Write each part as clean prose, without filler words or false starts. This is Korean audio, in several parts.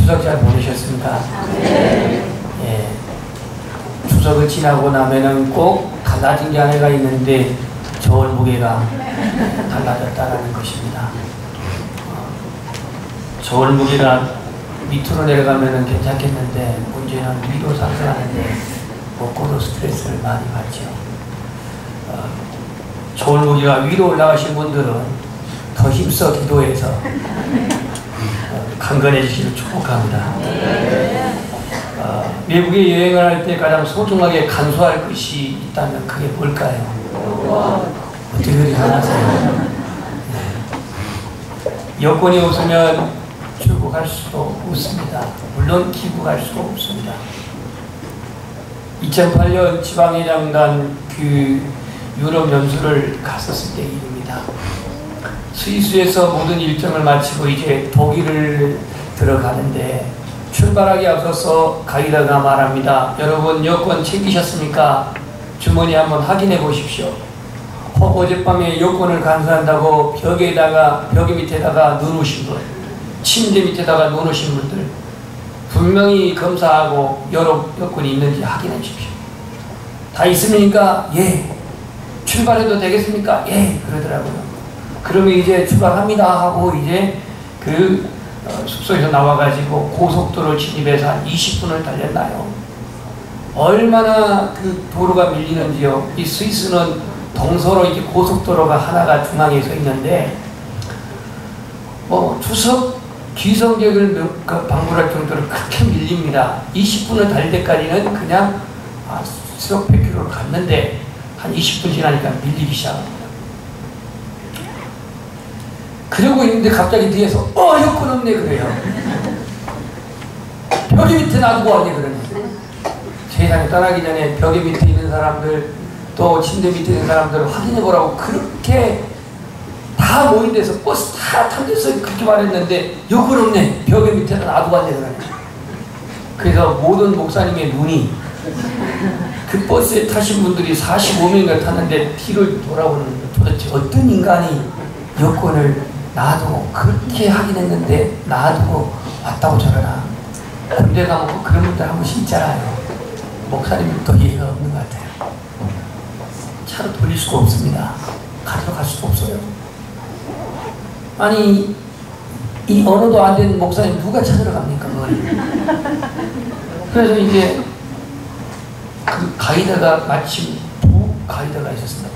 추석 잘 보내셨습니까? 예. 추석을 지나고 나면은 꼭 달라진 게 하나가 있는데 저울 무게가 달라졌다라는 것입니다. 저울 무게가 밑으로 내려가면은 괜찮겠는데 문제는 위로 상승하는데 먹고도 스트레스를 많이 받죠. 저울 무게가 위로 올라가신 분들은 더 힘써 기도해서 강건해지시길 축복합니다. 외국에 여행을 할 때 가장 소중하게 간수할 것이 있다면 그게 뭘까요? 어떻게 그리 생각하세요? 여건이 없으면 출국할 수도 없습니다. 물론 귀국할 수도 없습니다. 2008년 지방회장단 유럽 연수를 갔었을 때 일입니다. 스위스에서 모든 일정을 마치고 이제 독일을 들어가는데 출발하기 앞서서 가이드가 말합니다. 여러분 여권 챙기셨습니까? 주머니 한번 확인해 보십시오. 어젯밤에 여권을 간수한다고 벽에 밑에다가 넣어놓으신 분, 침대 밑에다가 넣어놓으신 분들 분명히 검사하고 여권이 있는지 확인해 주십시오. 다 있습니까? 예. 출발해도 되겠습니까? 예. 그러더라고요. 그러면 이제 출발합니다 하고 이제 숙소에서 나와가지고 고속도로 진입해서 한 20분을 달렸나요? 얼마나 그 도로가 밀리는지요. 이 스위스는 동서로 이제 고속도로가 하나가 중앙에 서 있는데 추석 귀성객을 방문할 정도로 그렇게 밀립니다. 20분을 달릴 때까지는 그냥 수억 100km를 갔는데 한 20분 지나니까 밀리기 시작합니다. 그러고 있는데 갑자기 뒤에서 여권 없네 그래요. 벽에 밑에 놔두고 왔네 그러네. 세상에 떠나기 전에 벽에 밑에 있는 사람들 또 침대 밑에 있는 사람들을 확인해보라고 그렇게 다 모인 데서 버스 다 탄 데서 그렇게 말했는데 여권 없네. 벽에 밑에다 놔두고 왔네 그러네. 그래서 모든 목사님의 눈이 그 버스에 타신 분들이 45명인가 탔는데 뒤를 돌아보는 도대체 어떤 인간이 여권을 놔두고 그렇게 확인했는데 놔두고 왔다고 저러나. 군대 가면 그런 분들 한 번씩 있잖아요. 목사님도 이해가 없는 것 같아요. 차로 돌릴 수가 없습니다. 가지러 갈 수도 없어요. 아니 이 언어도 안 되는 목사님 누가 찾으러 갑니까? 그래서 이제 그 가이드가 마침 부가이드가 있었습니다.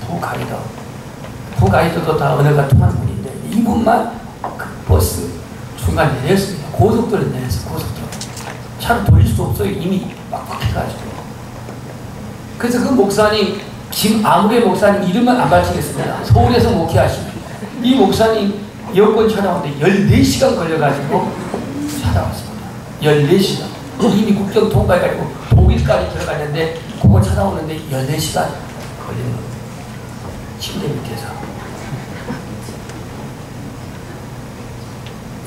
부가이드도 다 언어가 통하는 분인데 이분만 그 버스 중간에 내렸습니다. 고속도로에 내렸어요. 고속도로. 차를 돌릴 수도 없어요. 이미 빡빡해가지고. 그래서 그 목사님 지금 아무개 목사님 이름은 안 밝히겠습니다. 서울에서 목회하시는 이 목사님 여권 찾아오는데 14시간 걸려가지고 찾아왔습니다. 14시간. 이미 국경 통과해가지고 독일까지 들어갔는데 그거 찾아오는데 14시간 걸리는 겁니다. 침대 밑에서.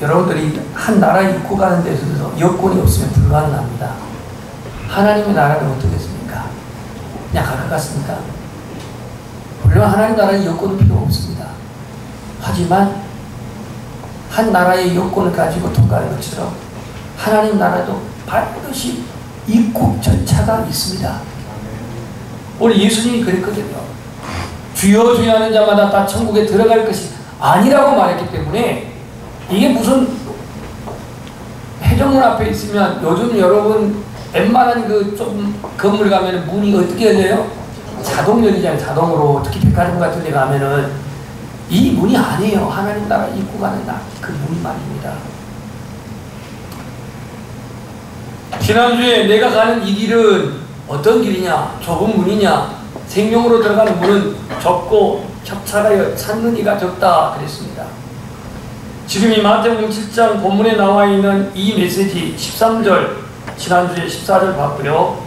여러분들이 한 나라에 입고 가는 데서 여권이 없으면 불가능합니다. 하나님의 나라는 어떻겠습니까? 그냥 가깝습니까? 물론 하나님 나라의 여권은 필요 없습니다. 하지만 한 나라의 여권을 가지고 통과하는 것처럼 하나님 나라도 반드시 입국 절차가 있습니다. 우리 예수님이 그랬거든요. 주여 주여 하는 자마다 다 천국에 들어갈 것이 아니라고 말했기 때문에 이게 무슨 해정문 앞에 있으면 요즘 여러분 웬만한 좀 건물 가면 문이 어떻게 열려요? 자동 열리잖아요. 자동으로. 특히 백화점 같은 데 가면은 이 문이 아니에요. 하나님 나라 입고 가는 그 문이 말입니다. 지난주에 내가 가는 이 길은 어떤 길이냐? 좁은 문이냐? 생명으로 들어가는 문은 좁고 협차하여 찾는 이가 적다 그랬습니다. 지금 이 마태복음 7장 본문에 나와 있는 이 메시지 13절, 지난주에 14절 봤고요.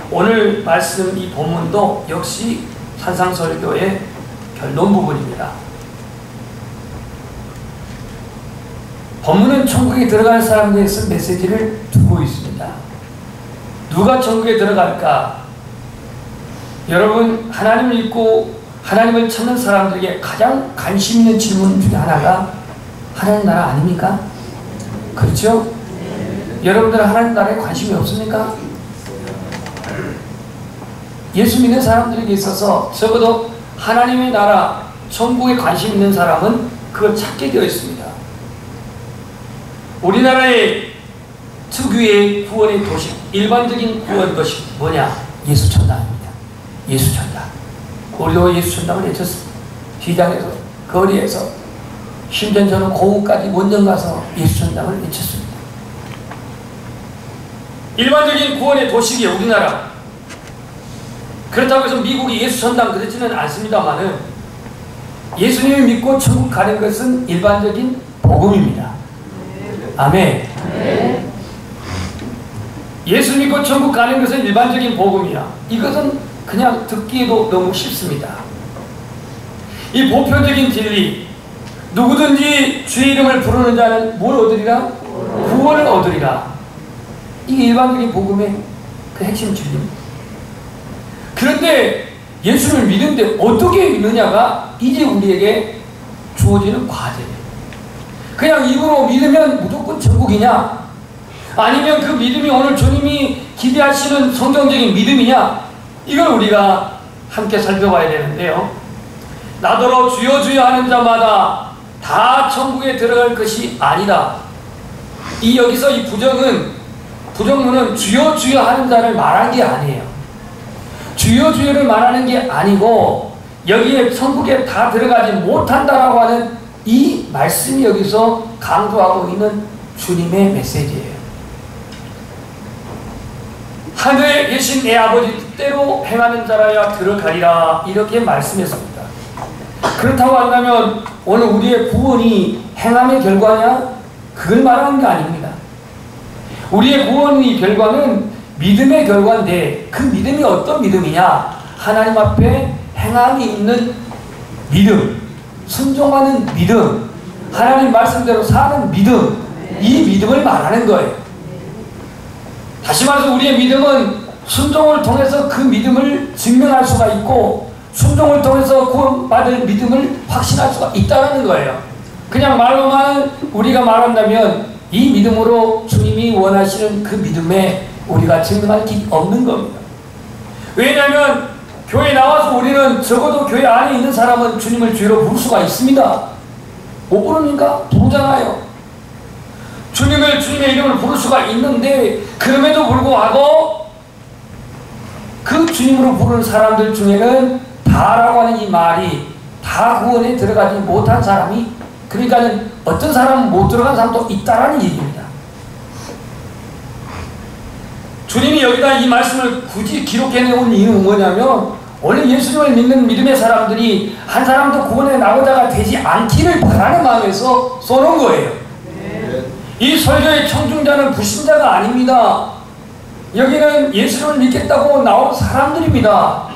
오늘 말씀 이 본문도 역시 산상설교의 결론 부분입니다. 본문은 천국에 들어갈 사람들에 대해서 메시지를 두고 있습니다. 누가 천국에 들어갈까? 여러분, 하나님을 믿고 하나님을 찾는 사람들에게 가장 관심 있는 질문 중에 하나가 하나님 나라 아닙니까? 그렇죠? 여러분들은 하나님 나라에 관심이 없습니까? 예수 믿는 사람들에게 있어서 적어도 하나님의 나라, 천국에 관심 있는 사람은 그걸 찾게 되어 있습니다. 우리나라의 특유의 구원의 도식, 일반적인 구원 것이 뭐냐? 예수 천당입니다. 예수 천당. 우리도 예수 천당을 외쳤습니다. 시장에서, 거리에서, 심지어 저는 고국까지 원정 가서 예수 천당을 외쳤습니다. 일반적인 구원의 도식이 우리나라. 그렇다고 해서 미국이 예수 천당 그렇지는 않습니다만은 예수님을 믿고 천국 가는 것은 일반적인 복음입니다. 아멘. 예수 믿고 천국 가는 것은 일반적인 복음이야. 이것은 그냥 듣기에도 너무 쉽습니다. 이 보편적인 진리, 누구든지 주의 이름을 부르는 자는 뭘 얻으리라? 구원을 얻으리라. 이게 일반적인 복음의 그 핵심 진리입니다. 그런데 예수를 믿는데 어떻게 믿느냐가 이제 우리에게 주어지는 과제예요. 그냥 입으로 믿으면 무조건 천국이냐? 아니면 그 믿음이 오늘 주님이 기대하시는 성경적인 믿음이냐? 이걸 우리가 함께 살펴봐야 되는데요. 나더러 주여 주여 하는 자마다 다 천국에 들어갈 것이 아니다. 여기서 이 부정문은 주여 주여 하는 자를 말한 게 아니에요. 주여 주여를 말하는 게 아니고 여기에 천국에 다 들어가지 못한다라고 하는 이 말씀이 여기서 강조하고 있는 주님의 메시지예요. 하늘에 계신 내 아버지 뜻대로 행하는 자라야 들어가리라, 이렇게 말씀했습니다. 그렇다고 한다면 오늘 우리의 구원이 행함의 결과냐? 그걸 말하는 게 아닙니다. 우리의 구원의 결과는 믿음의 결과인데 그 믿음이 어떤 믿음이냐? 하나님 앞에 행함이 있는 믿음, 순종하는 믿음, 하나님 말씀대로 사는 믿음, 이 믿음을 말하는 거예요. 다시 말해서 우리의 믿음은 순종을 통해서 그 믿음을 증명할 수가 있고 순종을 통해서 구원받을 믿음을 확신할 수가 있다는 거예요. 그냥 말로만 우리가 말한다면 이 믿음으로 주님이 원하시는 그 믿음에 우리가 증명할 길이 없는 겁니다. 왜냐하면 교회 나와서 우리는 적어도 교회 안에 있는 사람은 주님을 주로 부를 수가 있습니다. 못 부르니까 부르잖아요. 주님의 이름을 부를 수가 있는데 그럼에도 불구하고 그 주님으로 부르는 사람들 중에는 다라고 하는 이 말이 다 구원에 들어가지 못한 사람이, 그러니까는 어떤 사람은 못 들어간 사람도 있다라는 얘기입니다. 주님이 여기다 이 말씀을 굳이 기록해내온 이유는 뭐냐면 원래 예수님을 믿는 믿음의 사람들이 한 사람도 구원에 나오자가 되지 않기를 바라는 마음에서 써놓은 거예요. 이 설교의 청중자는 불신자가 아닙니다. 여기는 예수를 믿겠다고 나온 사람들입니다.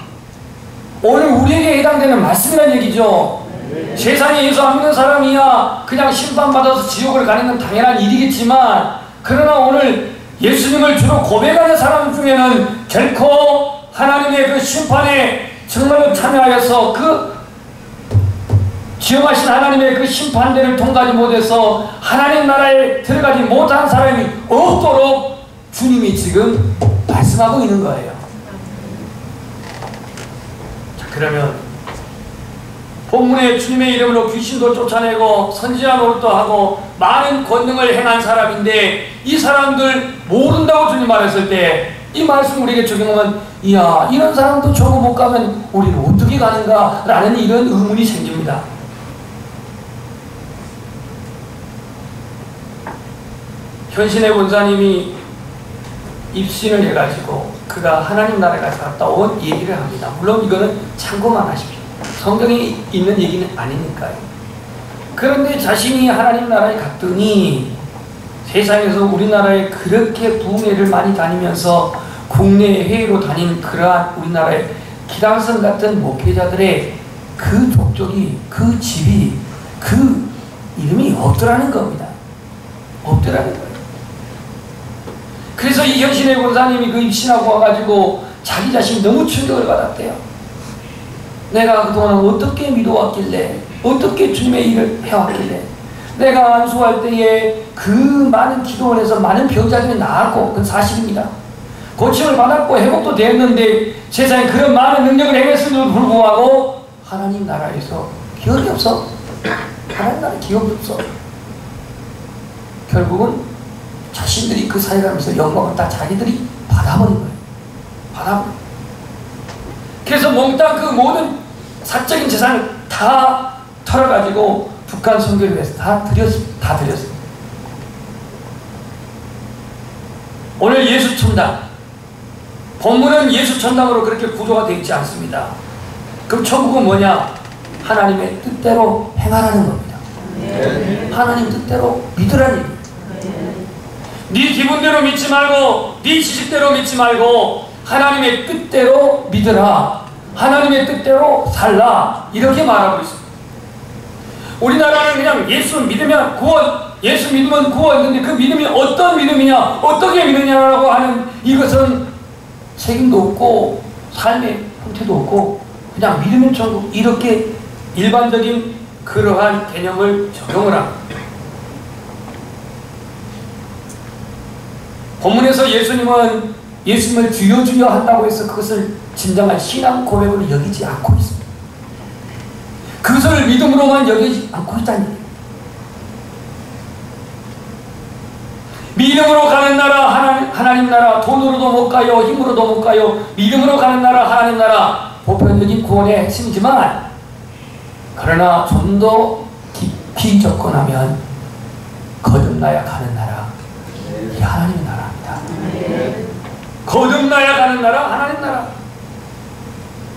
오늘 우리에게 해당되는 말씀이란 얘기죠. 세상에 예수 안 믿는 사람이야 그냥 심판받아서 지옥을 가는 건 당연한 일이겠지만, 그러나 오늘 예수님을 주로 고백하는 사람 중에는 결코 하나님의 그 심판에 정말로 참여하여서 그 지엄하신 하나님의 그 심판대를 통과하지 못해서 하나님 나라에 들어가지 못한 사람이 없도록 주님이 지금 말씀하고 있는 거예요. 자, 그러면 본문에 주님의 이름으로 귀신도 쫓아내고 선지자 노릇도 하고 많은 권능을 행한 사람인데 이 사람들 모른다고 주님 말했을 때 이 말씀 우리에게 적용하면 이야, 이런 사람도 천국 못 가면 우리는 어떻게 가는가 라는 이런 의문이 생깁니다. 현신의 권사님이 입신을 해가지고 그가 하나님 나라에 가서 갔다 온 얘기를 합니다. 물론 이거는 참고만 하십시오. 성경에 있는 얘기는 아니니까요. 그런데 자신이 하나님 나라에 갔더니 세상에서 우리나라에 그렇게 부흥회를 많이 다니면서 국내 회의로 다닌 그러한 우리나라의 기랑성 같은 목회자들의 그 족적이, 그 집이, 그 이름이 없더라는 겁니다. 없더라는 거예요. 그래서 이 현신의 권사님이 그 입신하고 와가지고 자기 자신이 너무 충격을 받았대요. 내가 그동안 어떻게 믿어왔길래, 어떻게 주님의 일을 해왔길래, 내가 안수할 때에 그 많은 기도원에서 많은 병자들이 나았고 그건 사실입니다. 고침을 받았고 회복도 되었는데 세상에 그런 많은 능력을 행했음에도 불구하고 하나님 나라에서 기억이 없어. 하나님 나라에 기억이 없어. 결국은 자신들이 그 살아가면서 영광을 다 자기들이 받아버린 거예요. 받아버린. 그래서 몽땅 그 모든 사적인 재산을 다 털어가지고 북한 선교를 위해서 다 드렸어요. 오늘 예수천당, 본문은 예수천당으로 그렇게 구조가 되어 있지 않습니다. 그럼 천국은 뭐냐? 하나님의 뜻대로 행하라는 겁니다. 하나님 뜻대로 믿으라는 얘기예요. 네 기분대로 믿지 말고 네 지식대로 믿지 말고 하나님의 뜻대로 믿으라. 하나님의 뜻대로 살라. 이렇게 말하고 있습니다. 우리나라는 그냥 예수 믿으면 구원, 예수 믿으면 구원. 근데 그 믿음이 어떤 믿음이냐, 어떻게 믿느냐라고 하는 이것은 책임도 없고 삶의 형태도 없고 그냥 믿으면 천국, 이렇게 일반적인 그러한 개념을 적용을 합니다. 본문에서 예수님을 주여 주여 한다고 해서 그것을 진정한 신앙 고백으로 여기지 않고 있습니다. 그것을 믿음으로만 여기지 않고 있다는 얘기예요. 믿음으로 가는 나라, 하나님 나라, 돈으로도 못 가요, 힘으로도 못 가요. 믿음으로 가는 나라, 하나님 나라, 보편적인 구원의 핵심이지만 그러나 좀 더 깊이 접근하면 거듭나야 가는 나라, 이게 하나님의 나라입니다. 거듭나야 가는 나라, 하나님 나라.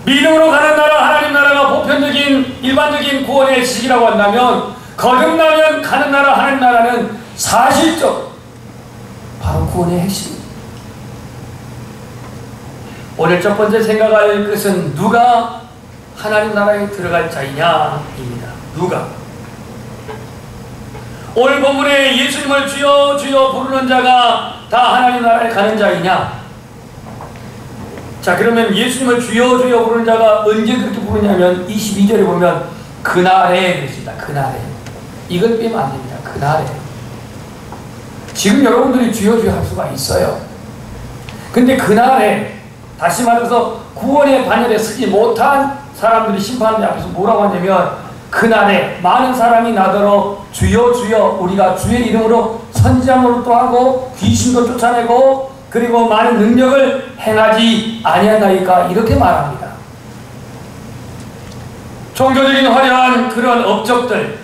믿음으로 가는 나라, 하나님 나라가 보편적인 일반적인 구원의 지식이라고 한다면 거듭나면 가는 나라, 하나님 나라는 사실적 바로 구원의 핵심입니다. 오늘 첫 번째 생각할 것은 누가 하나님 나라에 들어갈 자이냐입니다. 누가? 오늘 본문에 예수님을 주여 주여 부르는 자가 다 하나님 나라에 가는 자이냐? 자, 그러면 예수님을 주여 주여 부르는 자가 언제 그렇게 부르냐면 22절에 보면 그날에 그랬습니다. 그날에. 이걸 빼면 안 됩니다. 그날에. 지금 여러분들이 주여 주여 할 수가 있어요. 근데 그날에, 다시 말해서 구원의 반열에 서지 못한 사람들이 심판대 앞에서 뭐라고 하냐면 그날에 많은 사람이 나더러 주여 주여 우리가 주의 이름으로 선지자 노릇도 하고 귀신도 쫓아내고 그리고 많은 능력을 행하지 아니하나이까, 이렇게 말합니다. 종교적인 화려한 그런 업적들,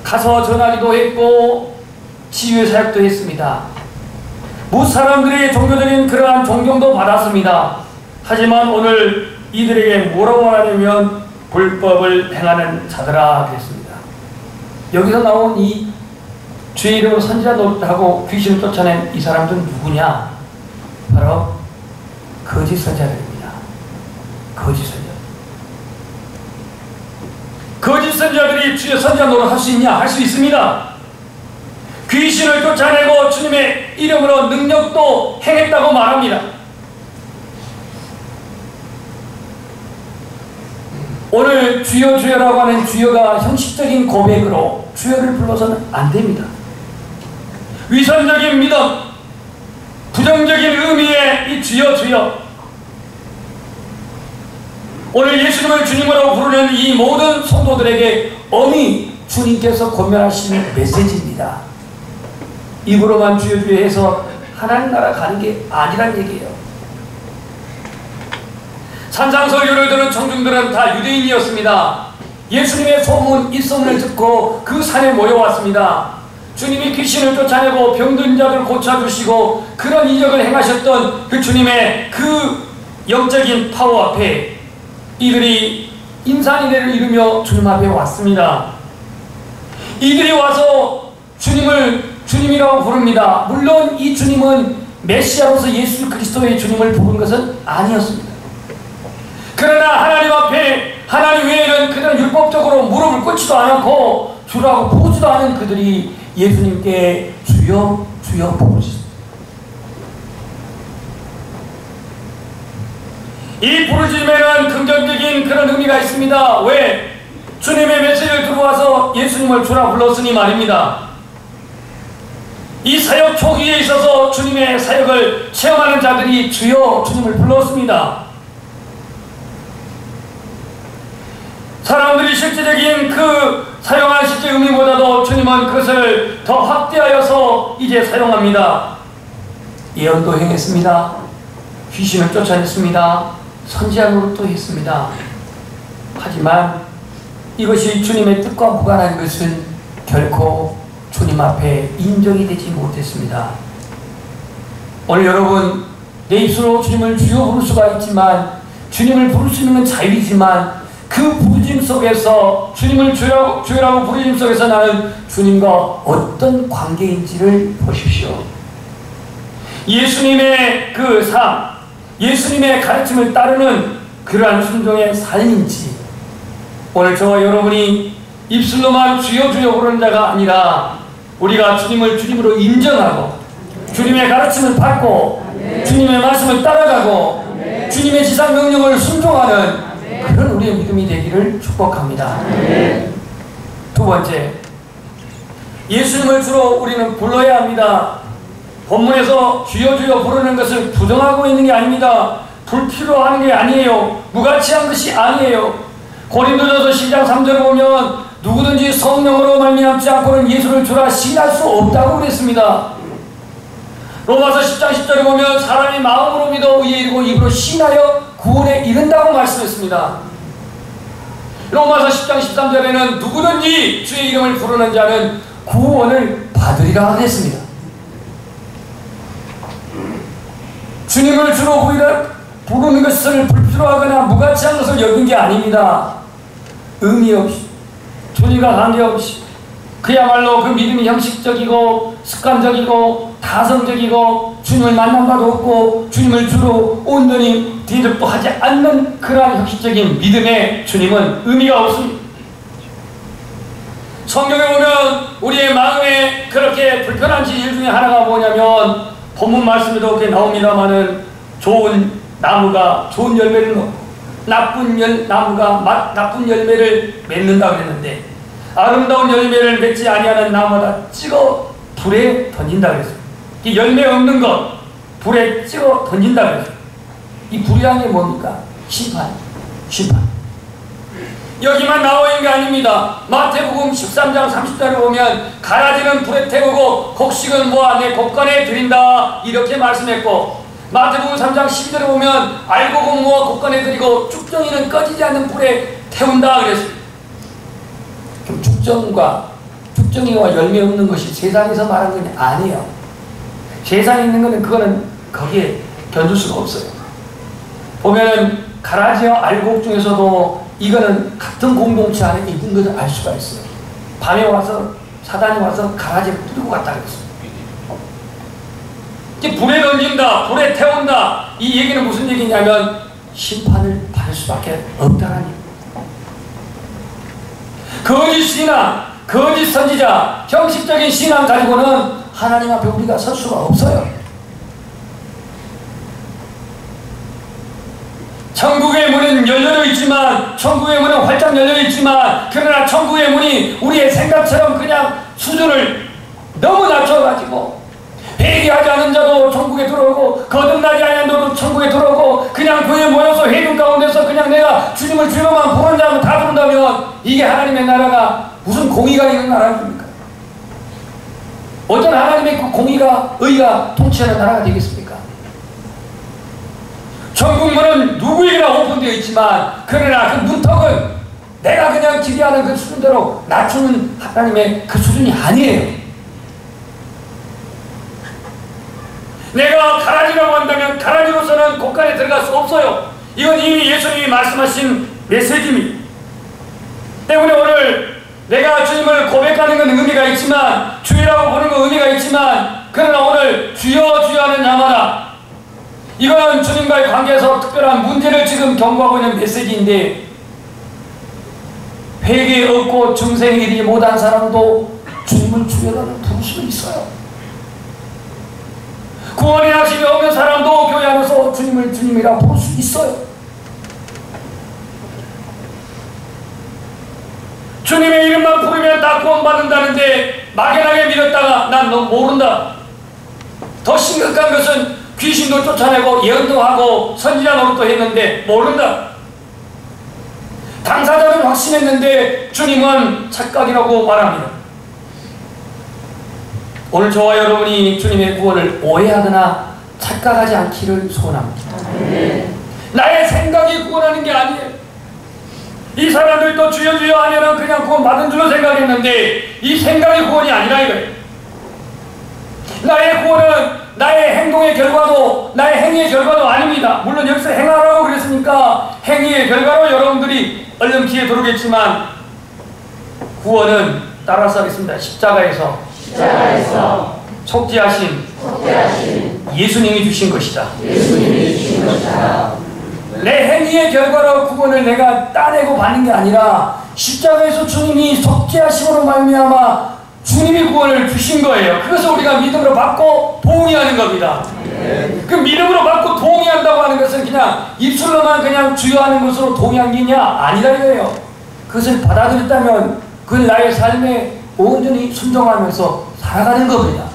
가서 전하기도 했고 치유의 사역도 했습니다. 무사람들이 종교적인 그러한 존경도 받았습니다. 하지만 오늘 이들에게 뭐라고 말하냐면 불법을 행하는 자들아 그랬습니다. 여기서 나온 이 주의 이름으로 선지자 노릇하고 귀신을 쫓아낸 이 사람들은 누구냐? 바로 거짓 선지자들입니다. 거짓 선지자. 거짓 선지자들이 주의 선지자 노릇 할 수 있냐? 할 수 있습니다. 귀신을 쫓아내고 주님의 이름으로 능력도 행했다고 말합니다. 오늘 주여 주여라고 하는 주여가 형식적인 고백으로 주여를 불러서는 안 됩니다. 위선적인 믿음, 부정적인 의미의 이 주여 주여, 오늘 예수님을 주님으로 부르는 이 모든 성도들에게 엄히 주님께서 권면하시는 메시지입니다. 입으로만 주여 주여 해서 하나님 나라 가는 게 아니란 얘기예요. 산상설교를 들은 청중들은 다 유대인이었습니다. 예수님의 소문, 입소문을 듣고 그 산에 모여왔습니다. 주님이 귀신을 쫓아내고 병든 자들 고쳐주시고 그런 이적을 행하셨던 그 주님의 그 영적인 파워 앞에 이들이 인산인해를 이루며 주님 앞에 왔습니다. 이들이 와서 주님을 주님이라고 부릅니다. 물론 이 주님은 메시아로서 예수 그리스도의 주님을 부른 것은 아니었습니다. 그러나 하나님 앞에, 하나님 외에는 그들은 율법적으로 무릎을 꿇지도 않고 주라고 부르지도 않은 그들이 예수님께 주여 주여 부르셨습니다. 이 부르짖음에는 긍정적인 그런 의미가 있습니다. 왜? 주님의 메시지를 들어와서 예수님을 주라 불렀으니 말입니다. 이 사역 초기에 있어서 주님의 사역을 체험하는 자들이 주여 주님을 불렀습니다. 사람들이 실제적인 그 사용한 실제 의미보다도 주님은 그것을 더 확대하여서 이제 사용합니다. 예언도 행했습니다. 귀신을 쫓아냈습니다. 선지자 노릇도 했습니다. 하지만 이것이 주님의 뜻과 무관한 것은 결코 주님 앞에 인정이 되지 못했습니다. 오늘 여러분, 내 입술로 주님을 주여 부를 수가 있지만, 주님을 부를 수 있는 건 자유이지만, 그 부르심 속에서 주님을 주여라고 부르심 속에서 나는 주님과 어떤 관계인지를 보십시오. 예수님의 그 삶, 예수님의 가르침을 따르는 그러한 순종의 삶인지, 오늘 저와 여러분이 입술로만 주여 주여 부르는 자가 아니라 우리가 주님을 주님으로 인정하고 주님의 가르침을 받고 주님의 말씀을 따라가고 주님의 지상 명령을 순종하는 그런 우리의 믿음이 되기를 축복합니다. 두 번째, 예수님을 주로 우리는 불러야 합니다. 본문에서 주여 주여 부르는 것을 부정하고 있는 게 아닙니다. 불필요한 게 아니에요. 무가치한 것이 아니에요. 고린도전서 10장 3절을 보면 누구든지 성령으로 말미암지 않고는 예수를 주라 시인할 수 없다고 그랬습니다. 로마서 10장 10절에 보면 사람이 마음으로 믿어 의에 이르고 입으로 시인하여 구원에 이른다고 말씀했습니다. 로마서 10장 13절에는 누구든지 주의 이름을 부르는 자는 구원을 받으리라 그랬습니다. 주님을 주로 부르는 것을 불필요하거나 무가치한 것을 여긴 게 아닙니다. 의미 없이, 주님과 관계없이, 그야말로 그 믿음이 형식적이고 습관적이고 타성적이고 주님을 만난 바도 없고 주님을 주로 온전히 대접도 하지 않는 그러한 형식적인 믿음의 주님은 의미가 없습니다. 성경에 보면 우리의 마음에 그렇게 불편한 진실 중에 하나가 뭐냐면, 본문 말씀에도 그렇게 나옵니다마는 좋은 나무가 좋은 열매를 먹고 나쁜 나무가 나쁜 열매를 맺는다 그랬는데, 아름다운 열매를 맺지 아니하는 나무마다 찍어 불에 던진다 그랬어요. 이 열매 없는 것 불에 찍어 던진다 그랬어요. 이 불이라는 게 뭡니까? 심판. 여기만 나와 있는 게 아닙니다. 마태복음 13장 30절에 보면 가라지는 불에 태우고 곡식은 모아 내 곡간에 드린다 이렇게 말씀했고, 마태복음 3장 12절에 보면 알곡은 모아 곡간에 드리고 쭉정이는 꺼지지 않는 불에 태운다 그랬습니다. 그럼 쭉정이와 열매 없는 것이 세상에서 말하는 건 아니에요. 세상에 있는 거는 그거는 거기에 견줄 수가 없어요. 보면은 가라지와 알곡 중에서도 이거는 같은 공동체 안에 있는 것을 알 수가 있어요. 밤에 와서 사단이 와서 가라지를 뿌리고 갔다 그랬어요. 불에 던진다, 불에 태운다, 이 얘기는 무슨 얘기냐면 심판을 받을 수밖에 없다는 얘기입니다. 거짓 신앙, 거짓 선지자, 형식적인 신앙 가지고는 하나님 앞에 우리가 설 수가 없어요. 천국의 문은 열려 있지만, 천국의 문은 활짝 열려 있지만, 그러나 천국의 문이 우리의 생각처럼 그냥 수준을 너무 낮춰가지고 회개하지 않은 자도 천국에 들어오고 거듭나지 않은 자도 천국에 들어오고 그냥 교회 모여서 회중 가운데서 그냥 내가 주님을 주님만 부르는 자면 다 부른다면 이게 하나님의 나라가 무슨 공의가 있는 나라입니까? 어떤 하나님의 그 공의가 의가 통치하는 나라가 되겠습니까? 천국문은 누구에게나 오픈되어 있지만, 그러나 그 문턱은 내가 그냥 기대하는 그 수준대로 낮추는 하나님의 그 수준이 아니에요. 내가 가라지라고 한다면 가라지로서는 곳간에 들어갈 수 없어요. 이건 이미 예수님이 말씀하신 메시지입니다. 때문에 오늘 내가 주님을 고백하는 건 의미가 있지만, 주여라고 부르는 건 의미가 있지만, 그러나 오늘 주여 주여 하는 자마다 이거는 주님과의 관계에서 특별한 문제를 지금 경고하고 있는 메시지인데, 회개 없고 중생 이르지 못한 사람도 주님을 주여라는 부를 수 있어요. 구원의 확신이 없는 사람도 교회 안에서 주님을 주님이라 부를 수 있어요. 주님의 이름만 부르면 다 구원받는다는데 막연하게 믿었다가 난 너 모른다, 더 심각한 것은 귀신도 쫓아내고 예언도 하고 선지자 노릇도 했는데 모른다. 당사자는 확신했는데 주님은 착각이라고 말합니다. 오늘 저와 여러분이 주님의 구원을 오해하거나 착각하지 않기를 소원합니다. 나의 생각이 구원하는 게 아니에요. 이 사람들도 주여 주여 하면은 그냥 구원 받은 줄로 생각했는데 이 생각이 구원이 아니라 이거예요. 나의 구원은 나의 행동의 결과도 나의 행위의 결과도 아닙니다. 물론 여기서 행하라고 그랬으니까 행위의 결과로 여러분들이 얼른 귀에 들어오겠지만 구원은 따라서 하겠습니다. 십자가에서 속죄하신 예수님이 주신 것이다. 내 행위의 결과로 구원을 내가 따내고 받는 게 아니라 십자가에서 주님이 속죄하심으로 말미암아 주님이 구원을 주신 거예요. 그래서 우리가 믿음으로 받고 동의하는 겁니다. 그 믿음으로 받고 동의한다고 하는 것은 그냥 입술로만 그냥 주여하는 것으로 동의한 게냐? 아니다 이거예요. 그것을 받아들였다면 그건 나의 삶에 온전히 순종하면서 살아가는 겁니다.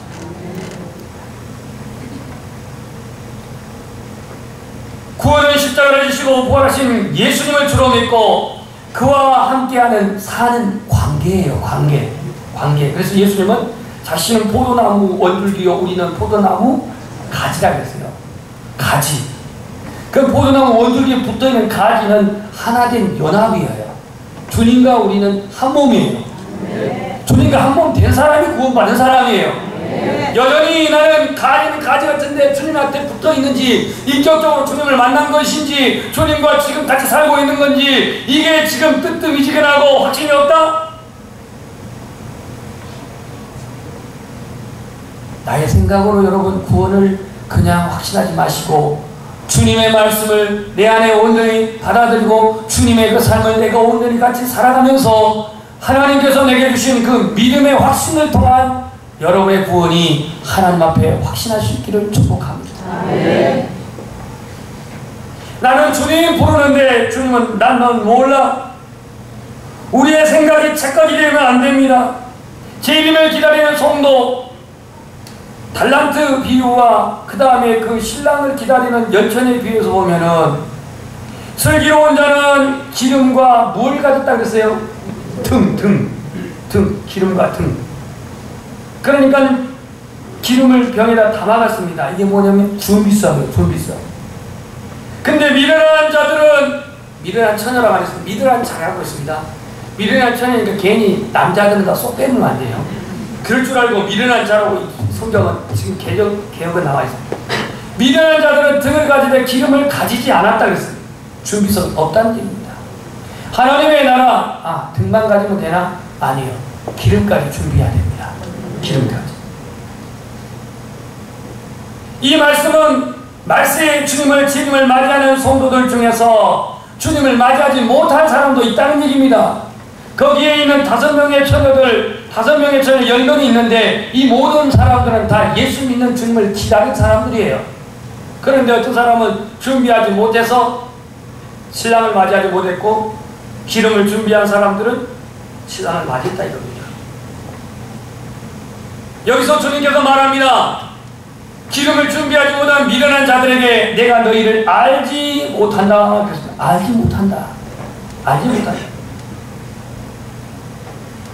구원은 십자가를 지시고 부활하신 예수님을 주로 믿고 그와 함께하는 사는 관계예요. 관계. 그래서 예수님은 자신은 포도나무 원줄기요 우리는 포도나무 가지라 그랬어요. 가지. 그 포도나무 원줄기에 붙어있는 가지는 하나된 연합이에요. 주님과 우리는 한 몸이에요. 주님과 한 몸 된 사람이 구원받는 사람이에요. 여전히 나는 가지는 가지 같은데 주님한테 붙어있는지 인격적으로 주님을 만난 것인지 주님과 지금 같이 살고 있는 건지 이게 지금 뜨뜻미지근하고 확신이 없다? 나의 생각으로 여러분 구원을 그냥 확신하지 마시고 주님의 말씀을 내 안에 온전히 받아들이고 주님의 그 삶을 내가 온전히 같이 살아가면서 하나님께서 내게 주신 그 믿음의 확신을 통한 여러분의 구원이 하나님 앞에 확신할 수 있기를 축복합니다. 나는 주님 부르는데 주님은 난 넌 몰라. 우리의 생각이 착각이 되면 안 됩니다. 재림을 기다리는 성도 달란트 비유와 그 다음에 그 신랑을 기다리는 열천의 비유에서 보면은 슬기로운 자는 기름과 뭘 가졌다 그랬어요? 등, 기름과 등. 그러니까 기름을 병에다 담아갔습니다. 이게 뭐냐면 준비성이에요. 준비성. 근데 미련한 자들은 미련한 처녀라고 하겠습니다. 미련한 자라고 했습니다. 미련한 처녀니까 괜히 남자들은 다 쏙 빼면 안 돼요. 그럴 줄 알고 미련한 자라고 성경은 지금 개혁은 나와 있습니다. 미련한 자들은 등을 가지되 기름을 가지지 않았다 그랬어요. 준비성 없다는 얘기입니다. 하나님의 나라, 등만 가지면 되나? 아니에요. 기름까지 준비해야 됩니다. 기름까지. 이 말씀은 말세에 주님을 맞이하는 성도들 중에서 주님을 맞이하지 못한 사람도 있다는 얘기입니다. 거기에 있는 5명의 처녀들, 5명의 처녀 10명이 있는데 이 모든 사람들은 다 예수 믿는 주님을 기다린 사람들이에요. 그런데 어떤 사람은 준비하지 못해서 신랑을 맞이하지 못했고 기름을 준비한 사람들은 신랑을 맞이했다 이겁니다. 여기서 주님께서 말합니다. 기름을 준비하지 못한 미련한 자들에게 내가 너희를 알지 못한다. 알지 못한다.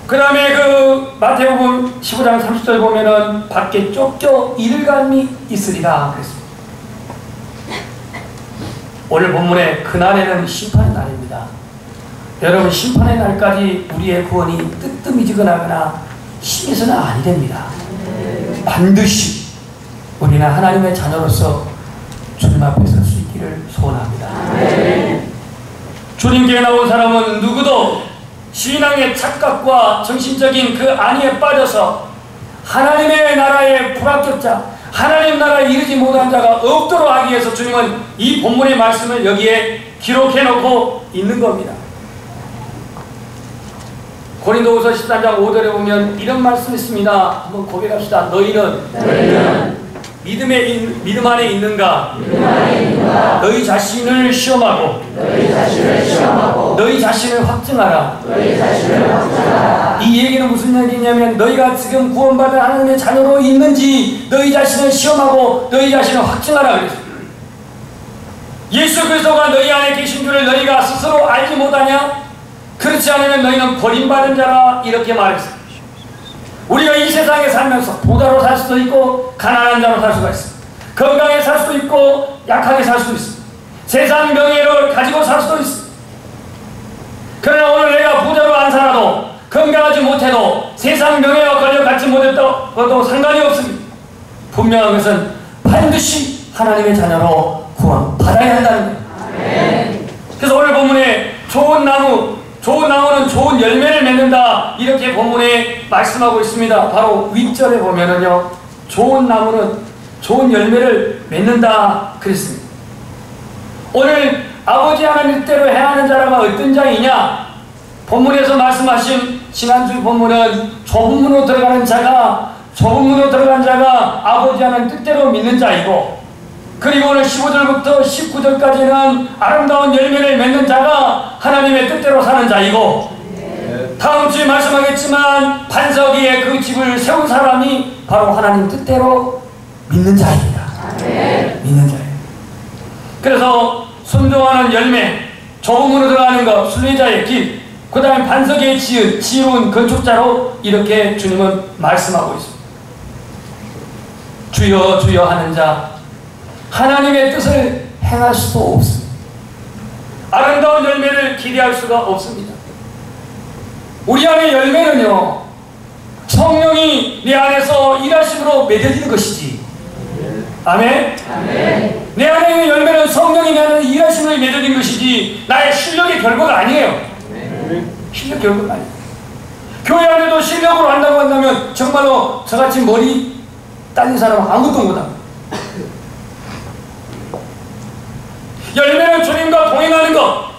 그 다음에 그 마태복음 15장 30절 보면은 밖에 쫓겨 이를 갈미 있으리라 그랬습니다. 오늘 본문의 그날에는 심판의 날입니다. 여러분 심판의 날까지 우리의 구원이 뜨뜻미지근하거나 힘에서는 아니 됩니다. 반드시 우리는 하나님의 자녀로서 주님 앞에 설 수 있기를 소원합니다. 주님께 나온 사람은 누구도 신앙의 착각과 정신적인 그 안위에 빠져서 하나님의 나라의 불합격자, 하나님 나라에 이르지 못한 자가 없도록 하기 위해서 주님은 이 본문의 말씀을 여기에 기록해 놓고 있는 겁니다. 고린도후서 13장 5절에 보면 이런 말씀이 있습니다. 한번 고백합시다. 너희는 믿음 안에 있는가? 너희 자신을 시험하고 너희 자신을 확증하라. 이 얘기는 무슨 얘기냐면 너희가 지금 구원받은 하나님의 자녀로 있는지 너희 자신을 시험하고 너희 자신을 확증하라 그랬어요. 예수 그리스도가 너희 안에 계신 줄을 너희가 스스로 알지 못하냐? 그렇지 않으면 너희는 버림받은 자라 이렇게 말했어요. 우리가 이 세상에 살면서 부자로 살 수도 있고 가난한 자로 살 수가 있습니다. 건강하게 살 수도 있고 약하게 살 수도 있습니다. 세상 명예를 가지고 살 수도 있습니다. 그러나 오늘 내가 부자로 안 살아도 건강하지 못해도 세상 명예와 권력 갖지 못했다고 상관이 없습니다. 분명한 것은 반드시 하나님의 자녀로 구원받아야 한다는 거예요. 그래서 오늘 본문에 좋은 나무는 좋은 열매를 맺는다 이렇게 본문에 말씀하고 있습니다. 바로 윗절에 보면은요 좋은 나무는 좋은 열매를 맺는다 그랬습니다. 오늘 아버지 하나님 뜻대로 행하는 자라가 어떤 자이냐? 본문에서 말씀하신 지난주 본문은 좁은 문으로 들어간 자가 아버지 하나님 뜻대로 믿는 자이고, 그리고 오늘 15절부터 19절까지는 아름다운 열매를 맺는 자가 하나님의 뜻대로 사는 자이고, 다음 주에 말씀하겠지만 반석 위에 그 집을 세운 사람이 바로 하나님 뜻대로 믿는 자입니다. 믿는 자예요. 그래서 순종하는 열매, 좁은 문으로 들어가는 것, 순례자의 길, 그 다음에 반석에 지은 건축자로 이렇게 주님은 말씀하고 있습니다. 주여 주여 하는 자, 하나님의 뜻을 행할 수도 없습니다. 아름다운 열매를 기대할 수가 없습니다. 우리 안의 열매는요, 성령이 내 안에서 일하심으로 맺어지는 것이지. 아멘? 아멘. 내 안에 있는 열매는 성령이 내 안에 일하심으로 맺어진 것이지 나의 실력의 결과가 아니에요. 실력 결과가 아니에요. 교회 안에도 실력으로 한다고 한다면 정말로 저같이 머리 딸린 사람은 아무것도 못합니다. 열매는 주님과 동행하는 것,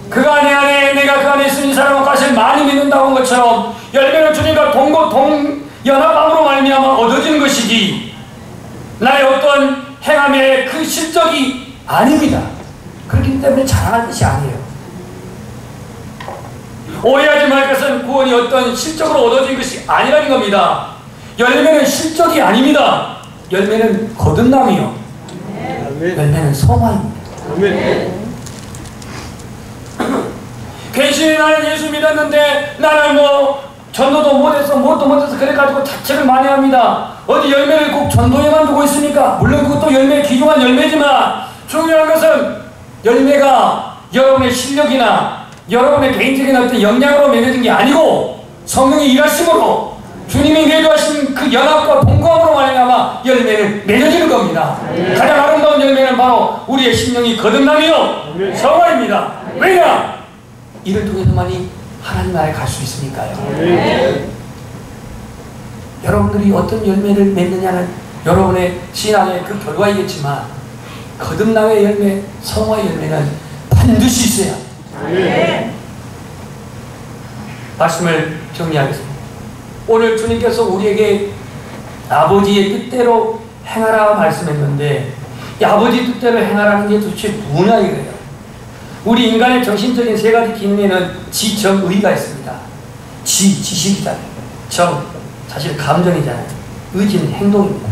그가 내 안에 내가 그 안에 있으니 사람은 가시를 많이 믿는다고 한 것처럼 열매는 주님과 동연합함으로 말미암아 얻어지는 것이지 나의 어떤 행함의 그 실적이 아닙니다. 그렇기 때문에 자랑할 것이 아니에요. 오해하지 말 것은 구원이 어떤 실적으로 얻어진 것이 아니라는 겁니다. 열매는 실적이 아닙니다. 열매는 거듭남이요, 열매는 소망입니다. 괜시히 나는 예수 믿었는데 나는 전도도 못해서 뭣도 못해서 그래가지고 자책을 많이 합니다. 어디 열매를 꼭 전도에만 두고 있습니까? 물론 그것도 열매, 귀중한 열매지만 중요한 것은 열매가 여러분의 실력이나 여러분의 개인적인 어떤 역량으로 맺어진 게 아니고 성령의 일하심으로 주님이 내주하신 그 연합과 동거함으로 말미암아 열매를 맺어지는 겁니다. 가장 아름다운 열매는 바로 우리의 심령이 거듭남이요 성화입니다. 왜냐? 이를 통해서만이 하나님 나라에 갈 수 있으니까요. 여러분들이 어떤 열매를 맺느냐는 여러분의 신앙의 그 결과이겠지만 거듭남의 열매, 성화의 열매는 반드시 있어야 합니다. 말씀을 정리하겠습니다. 오늘 주님께서 우리에게 아버지의 뜻대로 행하라 말씀했는데 이 아버지 뜻대로 행하라는 게 도대체 뭐냐 이거예요. 우리 인간의 정신적인 세 가지 기능에는 지, 정, 의가 있습니다. 지, 지식이잖아요. 정, 사실 감정이잖아요. 의지는 행동입니다.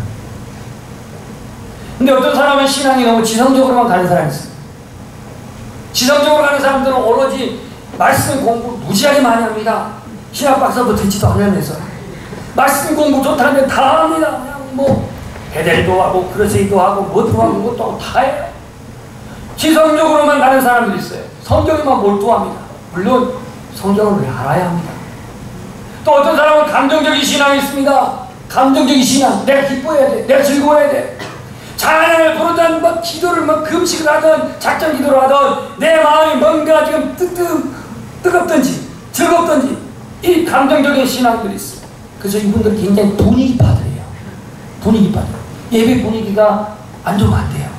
근데 어떤 사람은 신앙이 너무 지성적으로만 가는 사람이 있어요. 지성적으로 가는 사람들은 오로지 말씀 공부 무지하게 많이 합니다. 신학 박사도 되지도 않으면서 말씀 공부 좋다는데 다 합니다. 그냥 배델도 하고 그러세이도 하고 뭐도 하고 뭐도 하고 다 해요. 지성적으로만 가는 사람들이 있어요. 성경에만 몰두합니다. 물론 성경을 알아야 합니다. 또 어떤 사람은 감정적인 신앙이 있습니다. 감정적인 신앙, 내가 기뻐해야 돼, 내가 즐거워야 돼. 하나님을 부르든 기도를 금식을 하든 작전 기도를 하든 내 마음이 뭔가 지금 뜨겁든지 즐겁든지 이 감정적인 신앙들이 있어요. 그래서 이분들은 굉장히 분위기파들이에요. 분위기파들. 예배 분위기가 안 좋으면 안 돼요.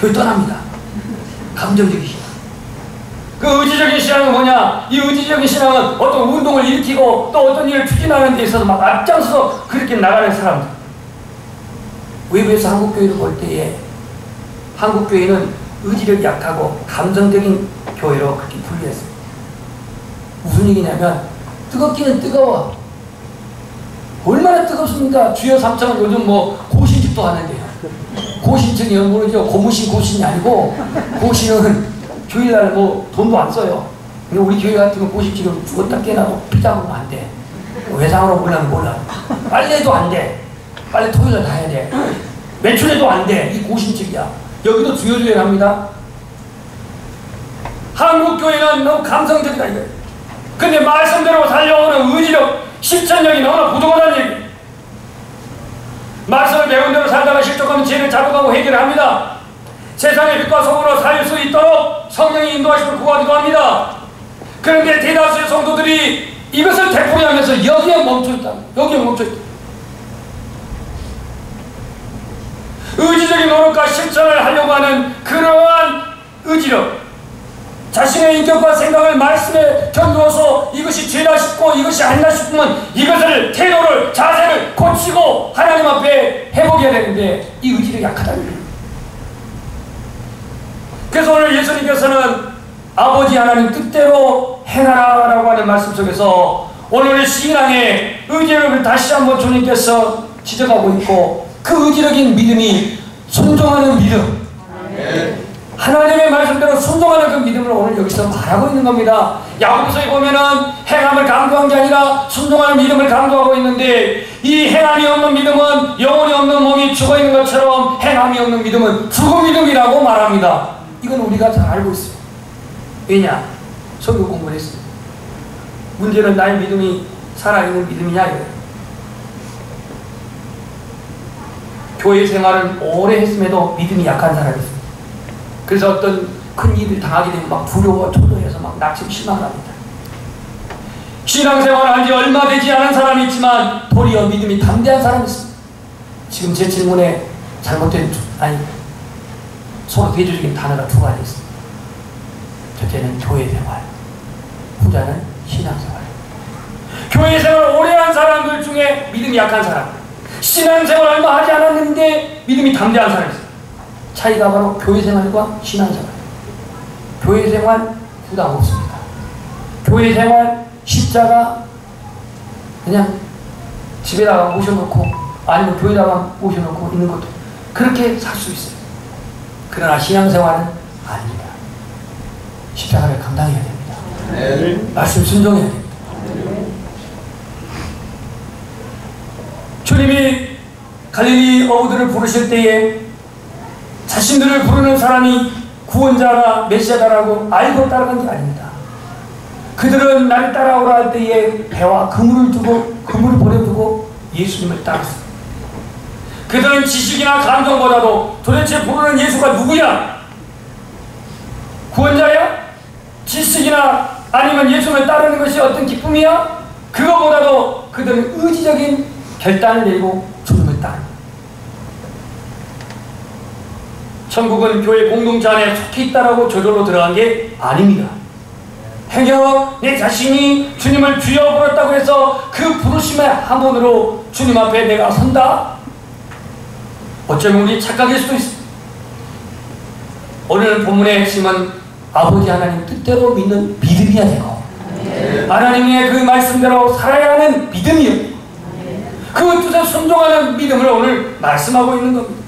교회 떠납니다. 감정적인 신앙. 그 의지적인 신앙은 뭐냐? 이 의지적인 신앙은 어떤 운동을 일으키고 또 어떤 일을 추진하는 데 있어서 막 앞장서서 그렇게 나가는 사람들. 외부에서 한국교회를 볼 때에 한국교회는 의지력이 약하고 감성적인 교회로 그렇게 분류했어요. 무슨 얘기냐면 뜨겁기는 뜨거워. 얼마나 뜨겁습니까? 주여 삼창은 요즘 뭐 고신집도 하는데요. 고신층이 모르죠. 고무신 고신이 아니고 고신은 주일날 뭐 돈도 안 써요. 근데 우리 교회 같은 건 고신 지금 죽었다 깨나도 피자 먹으면 안 돼. 외상으로 몰라면 몰라. 빨래도 안 돼. 빨래 토요일에 다 해야 돼. 매출에도 안 돼. 이 고신집이야. 여기도 주요주의를 합니다. 한국교회는 너무 감성적이다 이거예요. 근데 말씀대로 살려오는 의지력, 실천력이 너무나 부족하다는 얘기예요. 말씀을 배운 대로 살다가 실족하면 죄를 자복하고 해결합니다. 세상의 빛과 소금으로 살 수 있도록 성령이 인도하심을 구하기도 합니다. 그런데 대다수의 성도들이 이것을 되풀이하면서 여기에 멈춰있다. 여기에 멈춰있다. 의지적인 노력과 실천을 하려고 하는 그러한 의지력, 자신의 인격과 생각을 말씀에 견두어서 이것이 죄다 싶고 이것이 아니다 싶으면 이것을 태도를 자세를 고치고 하나님 앞에 회복해야 되는데 이 의지력이 약하다는 거예요. 그래서 오늘 예수님께서는 아버지 하나님 뜻대로 행하라라고 하는 말씀 속에서 오늘의 신앙의 의지력을 다시 한번 주님께서 지적하고 있고 그 의지력인 믿음이 순종하는 믿음, 하나님의 말씀대로 순종하는 그 믿음을 오늘 여기서 말하고 있는 겁니다. 야고보서에 보면은 행함을 강조한 게 아니라 순종하는 믿음을 강조하고 있는데 이 행함이 없는 믿음은 영혼이 없는 몸이 죽어 있는 것처럼 행함이 없는 믿음은 죽은 믿음이라고 말합니다. 이건 우리가 잘 알고 있어요. 왜냐? 설교 공부를 했어요. 문제는 나의 믿음이 살아있는 믿음이냐 이거예요. 교회 생활을 오래 했음에도 믿음이 약한 사람이 있어요. 그래서 어떤 큰 일을 당하게 되면 막 두려워 초조해서 막 낙심 실망합니다. 신앙생활을 한 지 얼마 되지 않은 사람이 있지만 도리어 믿음이 담대한 사람이 있습니다. 지금 제 질문에 잘못된 서로 대조적인 단어가 두 가지 있습니다. 첫째는 교회 생활, 후자는 신앙생활. 교회 생활을 오래 한 사람들 중에 믿음이 약한 사람, 신앙생활을 얼마 하지 않았는데 믿음이 담대한 사람이 있습니다. 차이가 바로 교회생활과 신앙생활. 교회생활 부담 없습니다. 교회생활 십자가 그냥 집에다가 모셔놓고 아니면 교회다가 모셔놓고 있는 것도 그렇게 살 수 있어요. 그러나 신앙생활은 아닙니다. 십자가를 감당해야 됩니다. 네. 말씀 순종해야 됩니다. 주님이 갈릴리 어부들을 부르실 때에 자신들을 부르는 사람이 구원자나 메시아다라고 알고 따라간 게 아닙니다. 그들은 나를 따라오라 할 때에 배와 그물을 버려두고 예수님을 따랐습니다. 그들은 지식이나 감정보다도 도대체 부르는 예수가 누구야? 구원자야? 지식이나 아니면 예수님을 따르는 것이 어떤 기쁨이야? 그거보다도 그들은 의지적인 결단을 내리고 주님을 따릅니다. 천국은 교회 공동체 안에 속해 있다라고 저절로 들어간 게 아닙니다. 행여 내 자신이 주님을 주여 부르었다고 해서 그 부르심의 함원으로 주님 앞에 내가 선다? 어쩌면 우리 착각일 수도 있습니다. 오늘 본문의 핵심은 아버지 하나님 뜻대로 믿는 믿음이야 되고 하나님의 그 말씀대로 살아야 하는 믿음이요. 그 뜻에 순종하는 믿음을 오늘 말씀하고 있는 겁니다.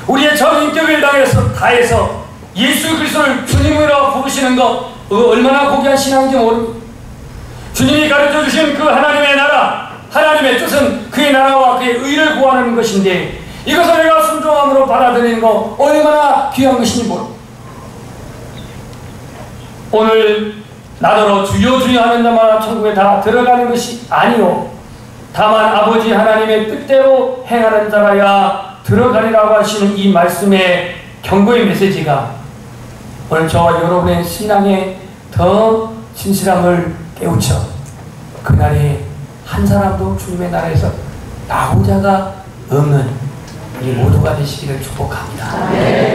우리의 전 인격을 다해서 예수 그리스도를 주님으로 부르시는 것 얼마나 고귀한 신앙인지 모릅니다. 주님이 가르쳐 주신 그 하나님의 나라, 하나님의 뜻은 그의 나라와 그의 의를 구하는 것인데 이것을 내가 순종함으로 받아들이는 것 얼마나 귀한 것인지 모릅니다. 오늘 나더러 주여 주여 하는 자마다 천국에 다 들어가는 것이 아니요 다만 아버지 하나님의 뜻대로 행하는 자라야 들어가리라고 하시는 이 말씀의 경고의 메시지가 오늘 저와 여러분의 신앙에 더 진실함을 깨우쳐 그날에 한 사람도 주님의 나라에서 나오자가 없는 우리 모두가 되시기를 축복합니다.